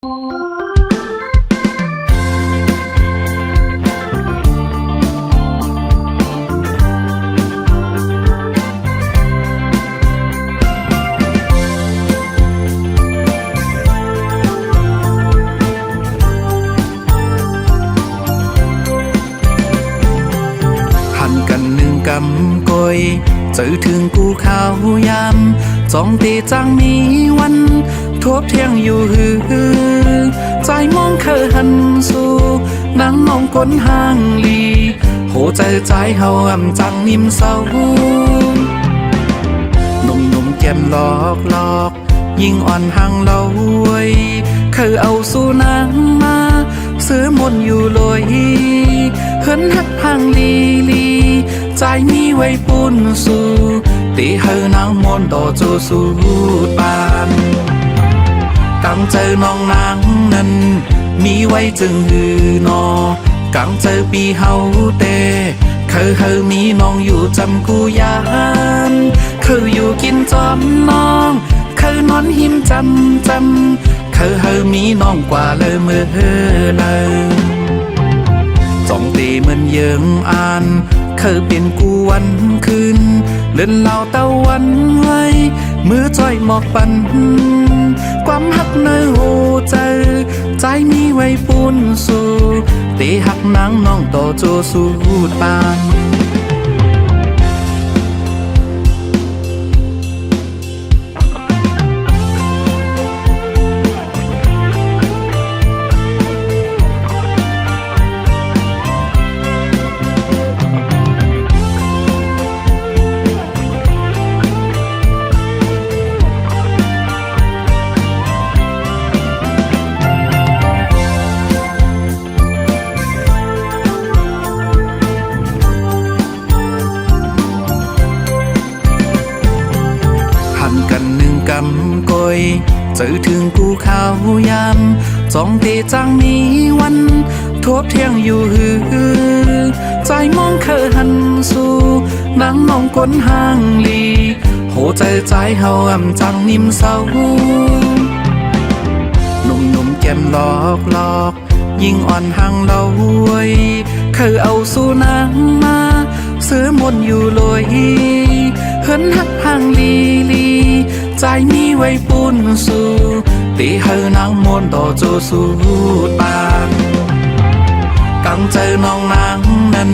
กำกอยเจอถึงกูข้าวยามจ้องตีจังมีวันทบเที่ยงอยู่หือใจมองเคยหันสู่นางมองก้นห่างลีโหใจเฮาอ่ำจังนิ่มเศร้าหนุ่มแก้มหลอกยิ่งอ่อนห่างเราไว้เคยเอาสู่นางมาซื้อมนอยู่ลอยเหินหักห่างลีใจมีไว้ปุ่นสู่ตีเฮานางมนต่อจูสู่ปานกังเจอน้องนางนั้นมีไว้จึงหือนอกังเจอปีเฮาเตเคยมีน้องอยู่จำกูยานเคยอยู่กินจอมน้องเคยนอนหิมจำเคยมีน้องกว่าเลยเมื่อเลยจ้องตีเหมือนเยิงอ่านเคยเป็นกูวันคืนเล่นเหล่าตะวันไว้มือจ้อยหมอกปันความหักในหูใจมีไว้ปุ่นสู่ตีหักนางน้องต่อโจสู่ปานกำกอยเจอถึงกูข้าวยามจ้องตีจังมีวันทบเที่ยงอยู่หือใจมองเคยหันสู่นางมองก้นห่างลีโหใจเฮาอ่ำจังนิ่มเศร้าหนุ่มแก้มหลอกยิ่งอ่อนห่างเราไว้เคยเอาสู่นางมาซื้อมนอยู่ลอยเหินหักห่างลีใจมีไว้ปุ่นสู่ตีเฮานางมนต่อโจสู่ปานกังเจอน้องนางนั้น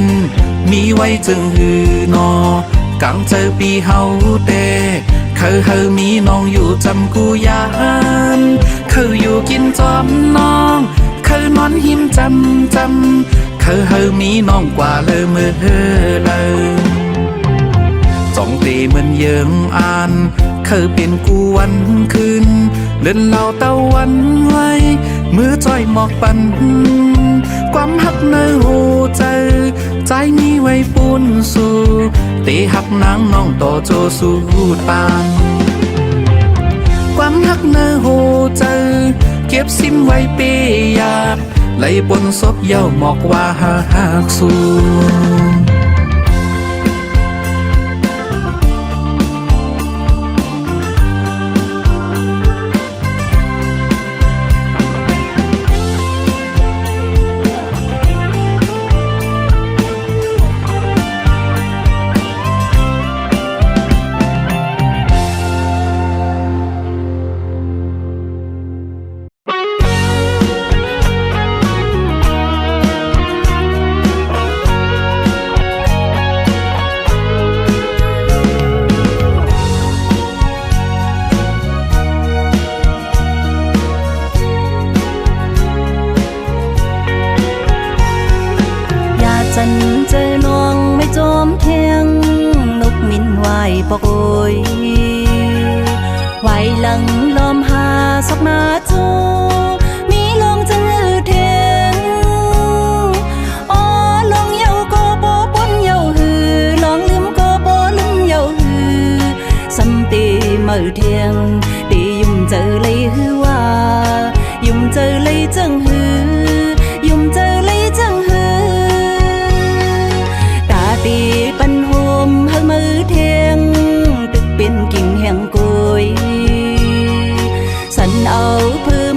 มีไว้จึงหือนอกังเจอปีเฮาเตเคยมีน้องอยู่จำกูยานเคยอยู่กินจอมน้องเคยนอนหิมจำเคยมีน้องกว่าเลยเมื่อเลยจ้องตีเหมือนเยิงอ่านเคยเป็นกูวันคืนเล่นเหล่าตะวันไว้มือจ้อยหมอกปันความหักในหูใจมีไว้ปุ่นสู่ตีหักนางน้องต่อโจสู่ปานความหักในหูใจเก็บซิมไว้เปียกไหลบนศพเย้าหมอกว่าหักสู่เจอน้องไม่จอมเทียงนกมินไหวปอกโอยไหวหลังลอมหาสักมาจูมีลมจังเทียงอ๋อลองเยาก็โบปนเยาหือลองลืมก็โบลืมเยาหือสัมตีมือเทียงตียุ่มเจอเลยหือว่ายุ่มเจอเลยจังหือยุ่มเจอเลยจังหือตีปันโฮมหักมือเทียงตึกเป็นกิ่งแห่งกุยสันเอาพื้น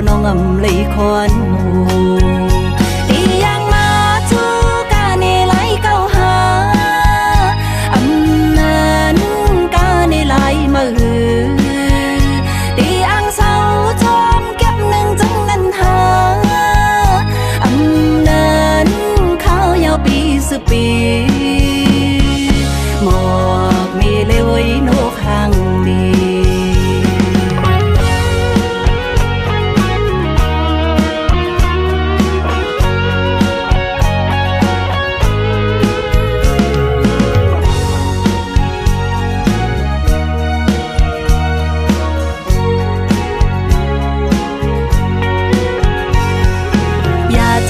น้องอำเลยควันหูตียังมาจูกาเนไหลเก้าหาอำนั้นกาเนไหลมาหือตีอังเศร้าจอมเก็บหนึ่งจังนันหาอำนั้นข้าวยาวปีสืบปีหมอกมีเลวยโนข้างดี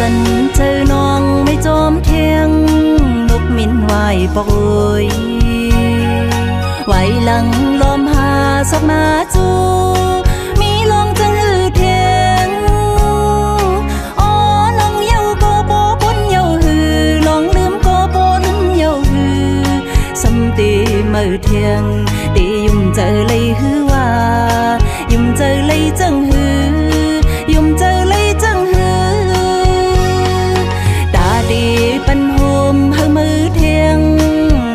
จันเจอน้องไม่จอมเทียงนกมินไหวปอกเอ้ยไหวหลังลมหาสอกมาจูมีลงจังหือเทียงอ๋อลองเย้าก็โบปนเย้าหือลองลืมก็โบลืมเย้าหือสำตีมือเทียงตียุ่มเจอเลยหือว่ายุ่มเจอเลยจังหือยุ่มเจอเลยจังหือดีปันโฮมเฮอมือเทียง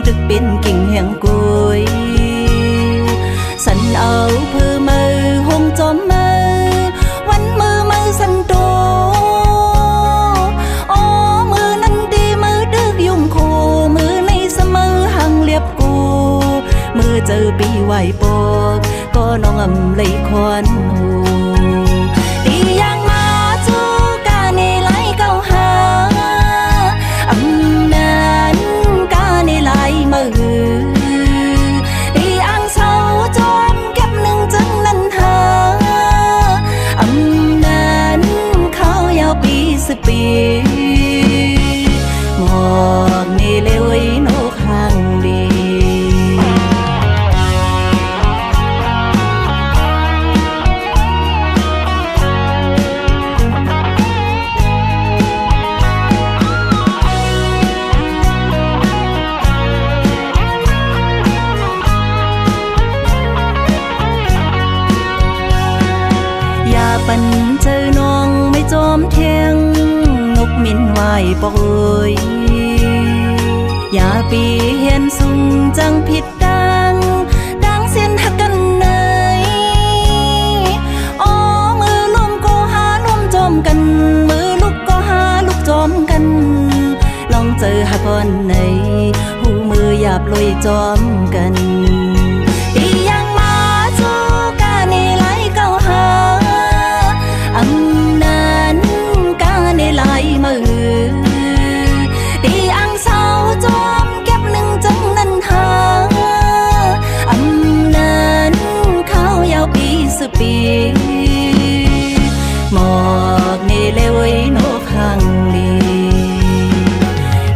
ดึกเป็นกิ่งแห่งกุยสันเอาเพื่อมือหงจอมมือวันมือสันโตอ๋อมือนั้นดีมือดึกยุ่งโคมือในเสมอห่างเลียบกูมือเจอปีไหวปอกก็น้องอำเลยควันหูดียังมาจูกาเนไหลเก้าหาอำนั้นกาเนไหลมาหือตีอังเศร้าจอมเก็บหนึ่งจังนันหาอำนั้นเขายาวปีสืบปีหมอกเนเลวยโนข้างดีปันเจอน้องไม่จอมเทียงนกมินไหวปอกเอ้ยอย่าปีเห็นสูงจังผิดดังเสียนหักกันเนยอ๋อมือลมก็หาลมจอมกันมือลุกก็หาลุกจอมกันลองเจอหักก่อนไหนหูมือหยาบลอยจอมกันตียังมาจูกาเนไหลเก้าหาอำนั้นกาเนไหลมาหือตีอังเศร้าจอมเก็บหนึ่งจังนันหาอำนั้นข้าวยาวปีสืบปีหมอกเนเลวยโนข้างดี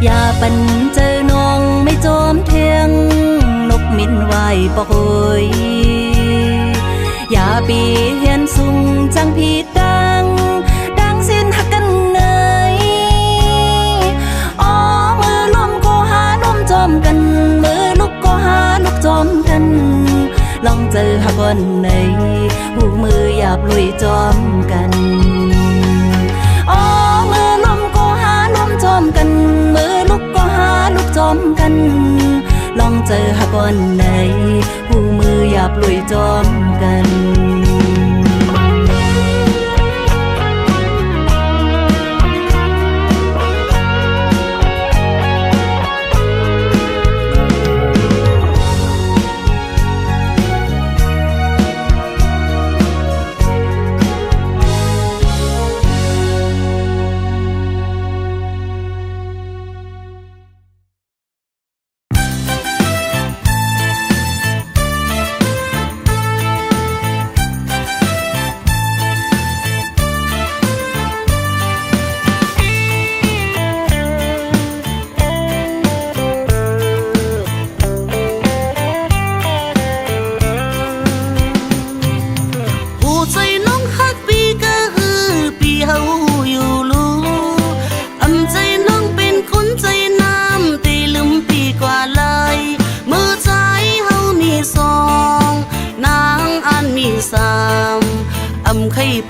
อย่าปันเจอน้องไม่จอมเทียงนกมินไหวปอกเอ้ยอย่าปีเห็นสูงจังผิดดังเสียนหักกันเนยอ๋อมือลมก็หาลมจอมกันมือลุกก็หาลุกจอมกันลองเจอหักก่อนไหนหูมือหยาบลุยจอมกันอ๋อมือลมก็หาลมจอมกันมือลุกก็หาลุกจอมกันลองเจอหักก่อนไหนหูมือหยาบลุยจอมกัน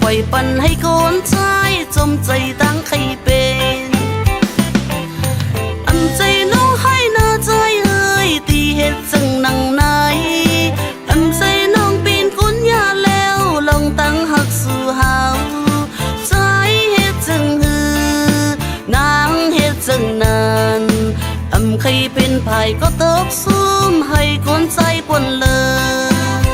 ปล่อยปันให้คนใจจมใจตั้งใครเป็นอันใจน้องให้หน้าใจเอ้ยตีเหตุจังนังไหนอันใจน้องเป็นคนยาแล้วลองตั้งหักสู่เฮาใจเหตุจังหือนางเหตุจังนั้นอำใครเป็นภายก็ตกซุ่มให้คนใจปนเลย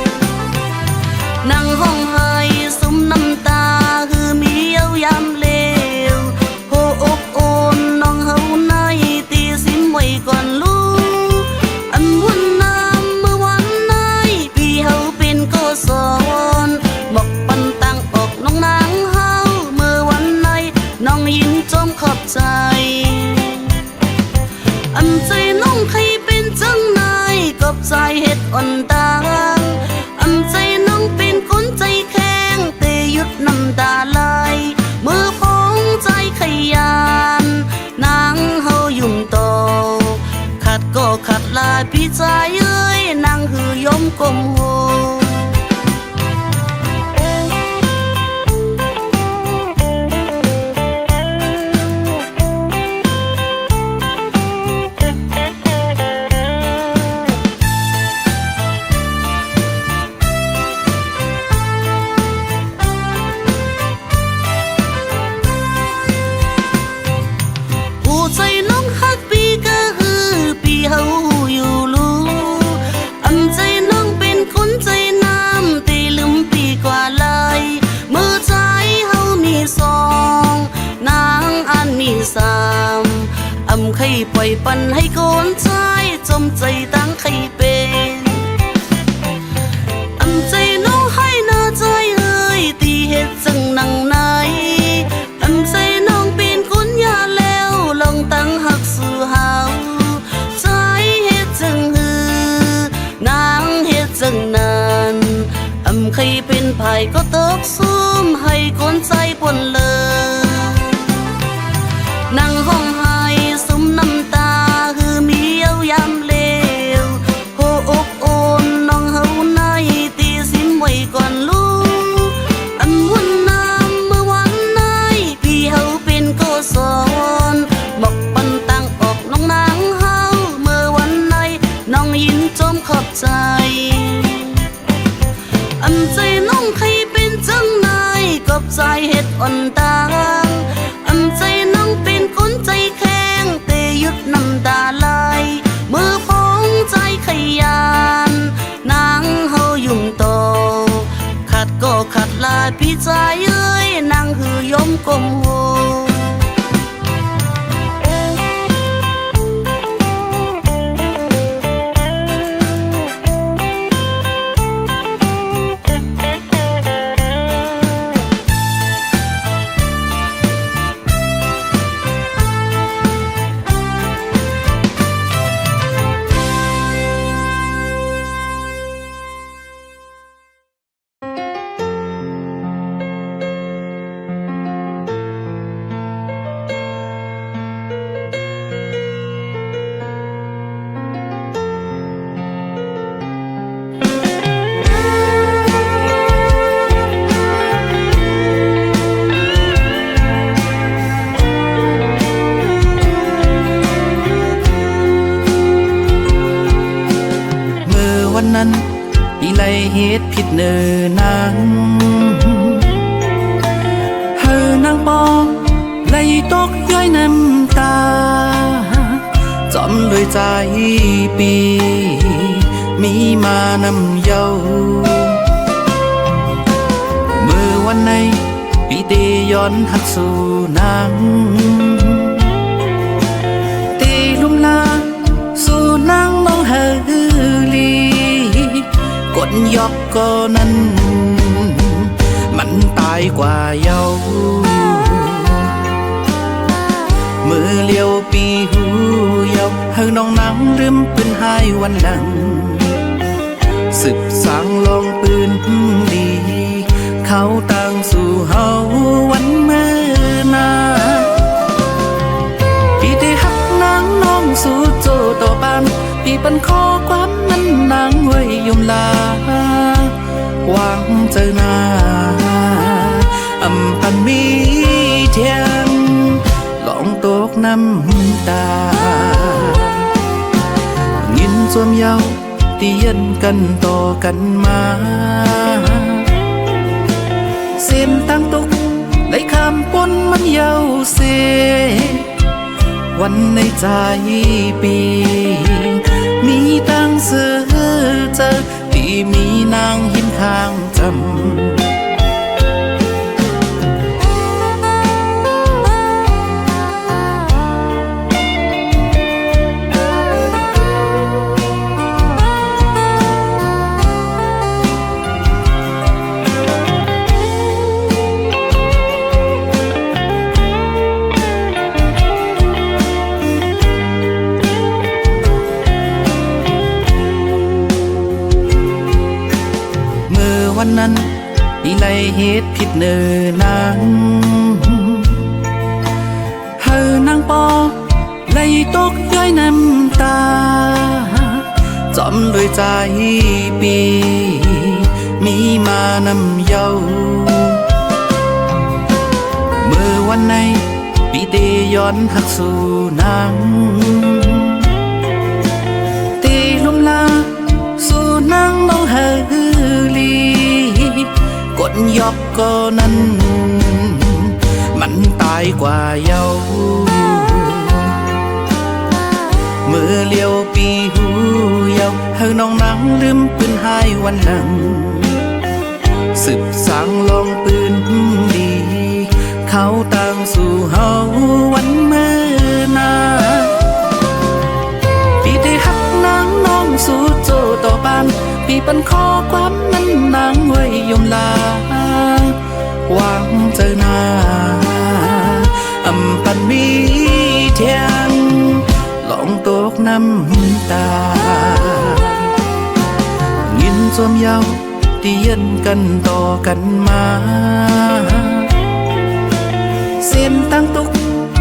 นั่งห้องไห้ซุ่มน้ำตาคือมีเย้ายำเลวโหอกโอนน้องเฮาในตีสิมไว้ก่อนลูกอันวุ่นน้ำเมื่อวันไหนพี่เฮาเป็นก็สอนบอกปันตังออกน้องนางเฮาเมื่อวันไหนน้องยิ้มจมขอบใจอันใจน้องใครเป็นจังนายกับใจเฮ็ดอ่อนตาอันใจน้องเป็นคนใจแข็งแต่หยุดน้ำตาไหลเมื่อพ้องใจขยันนางเฮายุ่มโตขัดก็ขัดลาพี่ใจเอ้ยนางหือยมกลมโหใจน้องฮักพี่ก็ฮือพี่เฮาอยู่รู้อันใจน้องเป็นคนใจน้ำตีลืมพี่กว่าลายเมื่อใจเฮามีสองนางอันมีสามอำใครปล่อยปันให้คนใจจมใจตั้งใครเป็นอำใจน้องให้หน้าใจเอ้ยตีเหตุจังนังไหนอำใจน้องเป็นคนยาแล้วลองตั้งหักสู่เฮาใจเฮ็ดจังหือนางเฮ็ดจังนั้นอำใครเป็นภายก็ตกซุ่มให้คนใจปนเลยนั่งห้องไห้ซุ่มน้ำตาคือมีเย้ายำเลวโหอกโอนน้องเฮาในตีสิมไว้ก่อนลูกอันวุ่นน้ำเมื่อวันไหนพี่เฮาเป็นก็สอนบอกปันตังออกน้องนางเฮาเมื่อวันไหนน้องยิ้มจมขอบใจอันใจน้องใครเป็นจังนายกับใจเฮ็ดอ่อนตาอันใจน้องเป็นคนใจแข็งแต่หยุดน้ำตาไหลเมื่อพ้องใจขยันนางเฮายุ่มโตขัดก็ขัดลาพี่ใจเอ้ยนางหือยมกลมโหนั้นอีไลเหตุผิดเนินนางเฮอนางปองไลตกย้อยน้ำตาจอมเลยใจปีมีมานำเยาเมื่อวันในปีเตย้อนหักสู่นางเตลุมลาสู่นางมองเฮลีกดยอกก็นั้นมันตายกว่าเยามือเลี้ยวปีหูเยาเฮาน้องนังลืมปืนหายวันหลังสืบสางลองปืนดีเขาต่างสู่เฮาวันเมื่อนาพี่ได้หักนางน้องสู่โจต่อปานพี่เป็นข้อความนั้นนางไว้ยมลาวางเจอหน้า ปันมีเทียงลองตกน้ำตายินสวมเยาเตียนกันต่อกันมาเส้นตั้งตกได้คำปนมันเยาเสวันในใจปีมีตั้งเสือเจอที่มีนางหินข้างจำวันนั้นอีไลเหตุผิดเนินนางเฮอนางปอไลตกย้อยน้ำตาจอมด้วยใจปีมีมานำเยาเมื่อวันในปีเตย้อนหักสู่นางตีลมลาสู่นางน้องเฮลีกดยอกก็นั้นมันตายกว่าเยาเมื่อเลี้ยวปีหูเยาเฮาน้องนังลืมปืนหายวันหนังสืบสางลองปืนดีเขาต่างสู่เฮาวันเมื่อนาปีได้หักนางน้องสู่โจต่อบ้านปีปันขอความนั้นนางไว้ยมลาหวังเจอหน้าอำปันมีเทียงลองตกน้ำตายินสวมเยาเตียนกันต่อกันมาเส้นตั้งตุก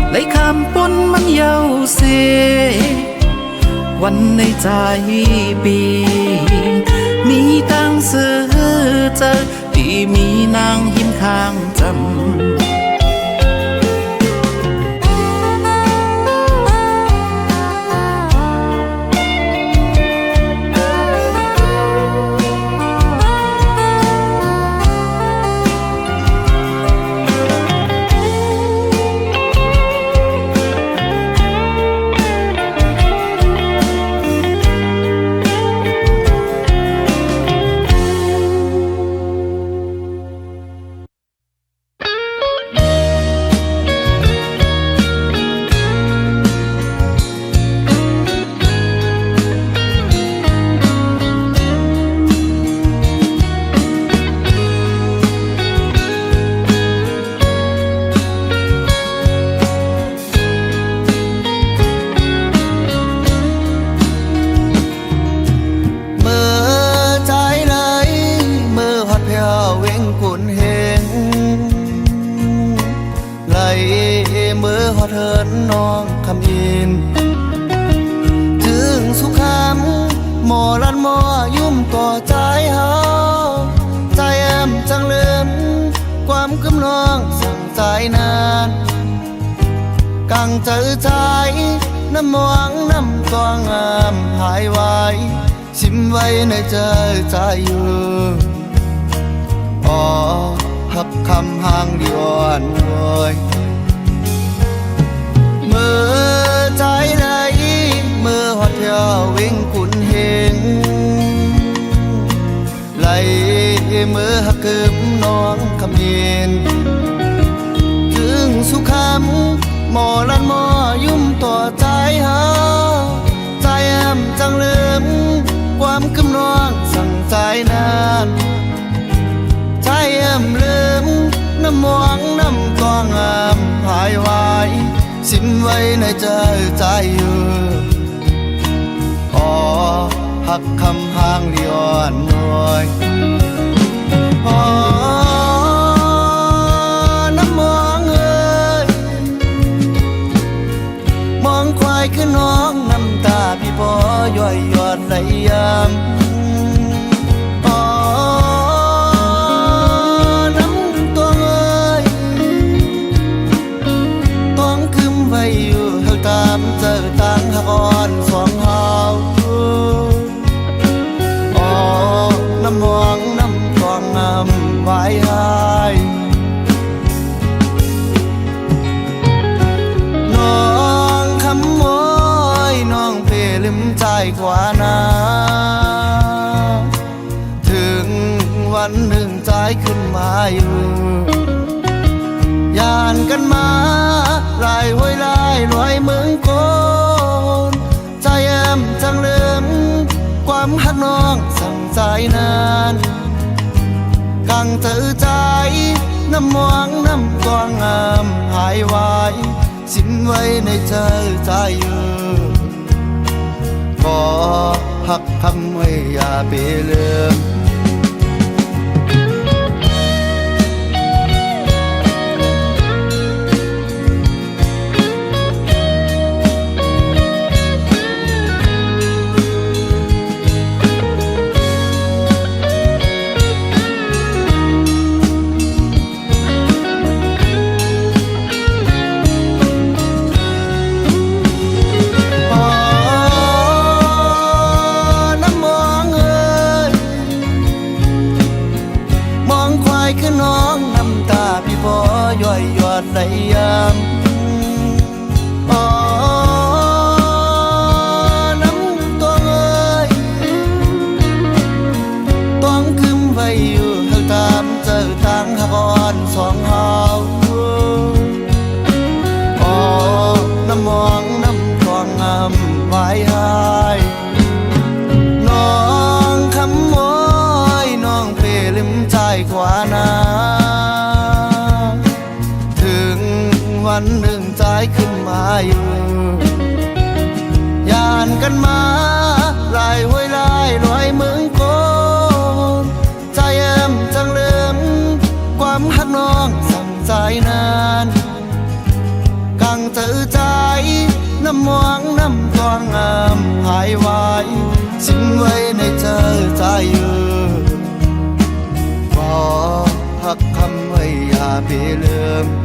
ไหลคำปนมันเยาเสวันในใจปีมีตั้งเสือเจอที่มีนางหินข้างจำน้องคำยินถึงสุขามหมอลันหมอยุ่มต่อใจเฮาใจแอมจังเลื่อมความกำน้องสั่งใจนานกังเจอใจน้ำมวงน้ำตัวงามหายไว้ชิมไว้ในใจใจอยู่อ๋อหับคำห่างดีอ่อนรวยเมื่อใจไหนเมื่อหอดเที่ยววิ่งขุนเฮงไหลเมื่อหักคืบน้องคำยินถึงสุขามหมอลันหมอยุ่มต่อใจเฮาใจแอมจังลืมความกำน้องสั่งใจนานใจแอมลืมน้ำมวงน้ำตัวงามหายไว้สิ้นไว้ในใจใจอยู่อ๋อหักคำห่างเดียวน้อยอ๋อน้ำมองเอ้ยมองควายคือน้องน้ำตาพี่พอย่อยยอดไหลยามอ๋อน้ำตัวเอ้ย นานกังเธอใจน้ำมองน้ำกวางงามหายไว้สิ้นไว้ในเธอใจขอหักคำไว้อย่าไปลืมคือน้องน้ำตาพี่บ่ย่อยหยอดไหลยามน้ำตัวเอ้ยต้องคืมไว้อยู่ข้างตามเจอทางหากอ่อนสองเฮาน้ำมองน้ำทองงามไว้หายน้องคำมอยน้องเปลืมใจกว่านาถึงวันหนึ่งใจขึ้นมาอยู่ยานกันมาลายห้วยลายรอยเมืองโกนใจแอมจังลืมความหักน้องสั่งใจนานกังเธอใจน้ำมองน้ำกวางงามหายไว้สิ้นไว้ในเธอใจอยู่ขอหักคำไว้อย่าไปลืม